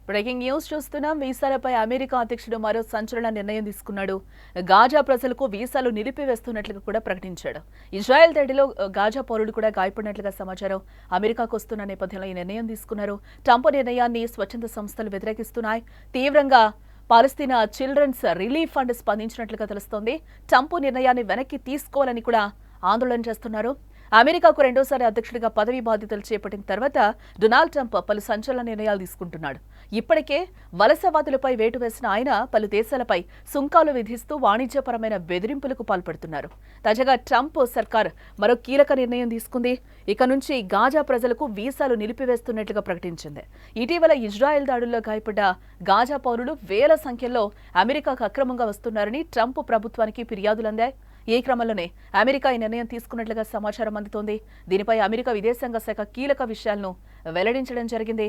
Breaking news చూస్తున్నాం. వీసాలపై America అధ్యక్షుడు మరో సంచలన నిర్ణయం తీసుకున్నాడు. గాజా ప్రజలకు వీసాలు నిలిపివేస్తున్నట్లుగా కూడా ప్రకటించాడు. ఇజ్రాయెల్ దాడిలో గాజా పౌరులు కూడా గాయపడినట్లుగా సమాచారం. అమెరికాకు వస్తున్న నేపథ్యంలో ఈ నిర్ణయం తీసుకున్నారు. ట్రంప్ నిర్ణయాన్ని స్వచ్ఛంద సంస్థలు వ్యతిరేకిస్తున్నాయి. తీవ్రంగా పాలస్తీనా చిల్డ్రన్స్ రిలీఫ్ ఫండ్ స్పందించినట్లుగా తెలుస్తోంది. ట్రంప్ నిర్ణయాన్ని వెనక్కి తీసుకోవాలని కూడా ఆందోళన చేస్తున్నారు. అమెరికాకు రెండోసారి అధ్యక్షుడిగా పదవి బాధ్యతలు చేపట్టిన తర్వాత డొనాల్డ్ ట్రంప్ పలు సంచలన నిర్ణయాలు తీసుకుంటున్నాడు. ఇప్పటికే వలసవాదులపై వేటు వేసిన ఆయన పలు దేశాలపై సుంకాలు విధిస్తూ వాణిజ్యపరమైన బెదిరింపులకు పాల్పడుతున్నారు. తాజాగా ట్రంప్ సర్కార్ మరో కీలక నిర్ణయం తీసుకుంది. ఇక నుంచి గాజా ప్రజలకు వీసాలు నిలిపివేస్తున్నట్లుగా ప్రకటించింది. ఇటీవల ఇజ్రాయెల్ దాడుల్లో గాయపడ్డ గాజా పౌరులు వేల సంఖ్యలో అమెరికాకు అక్రమంగా వస్తున్నారని ట్రంప్ ప్రభుత్వానికి ఫిర్యాదులందాయి. ఈ క్రమంలోనే అమెరికా ఈ నిర్ణయం తీసుకున్నట్లుగా సమాచారం అందుతోంది. దీనిపై అమెరికా విదేశాంగ శాఖ కీలక విషయాలను వెల్లడించడం జరిగింది.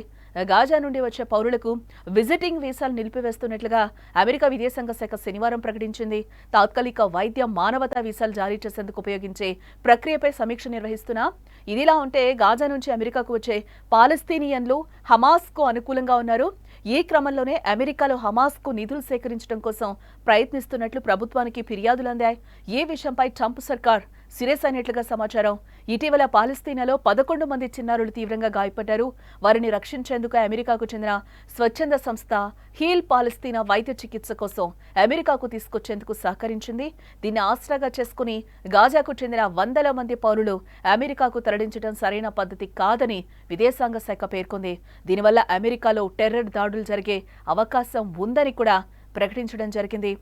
గాజా నుండి వచ్చే పౌరులకు విజిటింగ్ వీసాలు నిలిపివేస్తున్నట్లుగా అమెరికా విదేశాంగ శాఖ శనివారం ప్రకటించింది. తాత్కాలిక వైద్య మానవతా వీసాలు జారీ చేసేందుకు ఉపయోగించే ప్రక్రియపై సమీక్ష నిర్వహిస్తున్నా. ఇదిలా ఉంటే గాజా నుంచి అమెరికాకు వచ్చే పాలస్తీనియన్లు హమాస్కు అనుకూలంగా ఉన్నారు. ఈ క్రమంలోనే అమెరికాలో హమాస్కు నిధులు సేకరించడం కోసం ప్రయత్నిస్తున్నట్లు ప్రభుత్వానికి ఫిర్యాదులందాయి. ఈ విషయంపై ట్రంప్ సర్కార్ సీరియస్ అయినట్లుగా సమాచారం. ఇటీవల పాలస్తీనాలో 11 మంది చిన్నారులు తీవ్రంగా గాయపడ్డారు. వారిని రక్షించేందుకు అమెరికాకు చెందిన స్వచ్ఛంద సంస్థ హీల్ పాలస్తీనా వైద్య చికిత్స కోసం అమెరికాకు తీసుకొచ్చేందుకు సహకరించింది. దీన్ని ఆసరాగా చేసుకుని గాజాకు చెందిన వందల మంది పౌరులు అమెరికాకు తరలించడం సరైన పద్ధతి కాదని విదేశాంగ శాఖ పేర్కొంది. దీనివల్ల అమెరికాలో టెర్రర్ దాడులు జరిగే అవకాశం ఉందని కూడా ప్రకటించడం జరిగింది.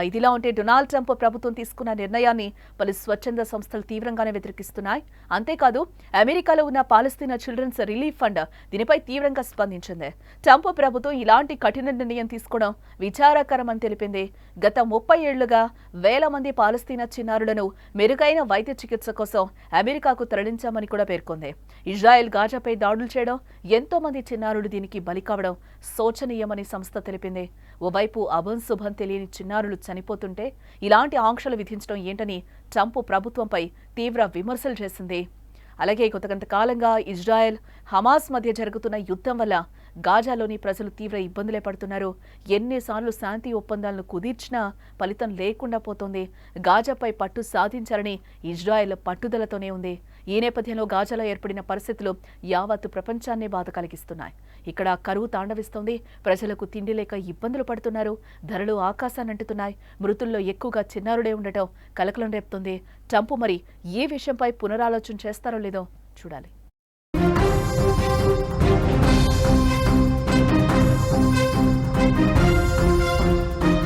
ఇదిలా ఉంటే డొనాల్డ్ ట్రంప్ ప్రభుత్వం తీసుకున్న నిర్ణయాన్ని పలు స్వచ్ఛంద సంస్థలు తీవ్రంగానే వ్యతిరేకిస్తున్నాయి. అంతేకాదు అమెరికాలో ఉన్న పాలస్తీనా చిల్డ్రన్స్ రిలీఫ్ ఫండ్ దీనిపై తీవ్రంగా స్పందించింది. ట్రంప్ ప్రభుత్వం ఇలాంటి కఠిన నిర్ణయం తీసుకోవడం విచారకరమని తెలిపింది. గత 30 ఏళ్లుగా వేల మంది పాలస్తీనా చిన్నారులను మెరుగైన వైద్య చికిత్స కోసం అమెరికాకు తరలించామని కూడా పేర్కొంది. ఇజ్రాయెల్ గాజాపై దాడులు చేయడం, ఎంతో మంది చిన్నారులు దీనికి బలి కావడం శోచనీయమని సంస్థ తెలిపింది. ఓవైపు అభంశుభం తెలియని చిన్నారులు చనిపోతుంటే ఇలాంటి ఆంక్షలు విధించడం ఏంటని ట్రంప్ ప్రభుత్వంపై తీవ్ర విమర్శలు చేసింది. అలాగే కొంతకాలంగా ఇజ్రాయెల్ హమాస్ మధ్య జరుగుతున్న యుద్ధం వల్ల గాజాలోని ప్రజలు తీవ్ర ఇబ్బందులే పడుతున్నారు. ఎన్నిసార్లు శాంతి ఒప్పందాలను కుదిర్చినా ఫలితం లేకుండా పోతోంది. గాజాపై పట్టు సాధించాలని ఇజ్రాయెల్ పట్టుదలతోనే ఉంది. ఈ నేపథ్యంలో గాజాలో ఏర్పడిన పరిస్థితులు యావత్తు ప్రపంచాన్నే బాధ కలిగిస్తున్నాయి. ఇక్కడ కరువు తాండవిస్తోంది. ప్రజలకు తిండి లేక ఇబ్బందులు పడుతున్నారు. ధరలు ఆకాశాన్నంటుతున్నాయి. మృతుల్లో ఎక్కువగా చిన్నారుడే ఉండటం కలకలం రేపుతుంది. ట్రంప్ మరి ఈ విషయంపై పునరాలోచన చేస్తారో లేదో చూడాలి.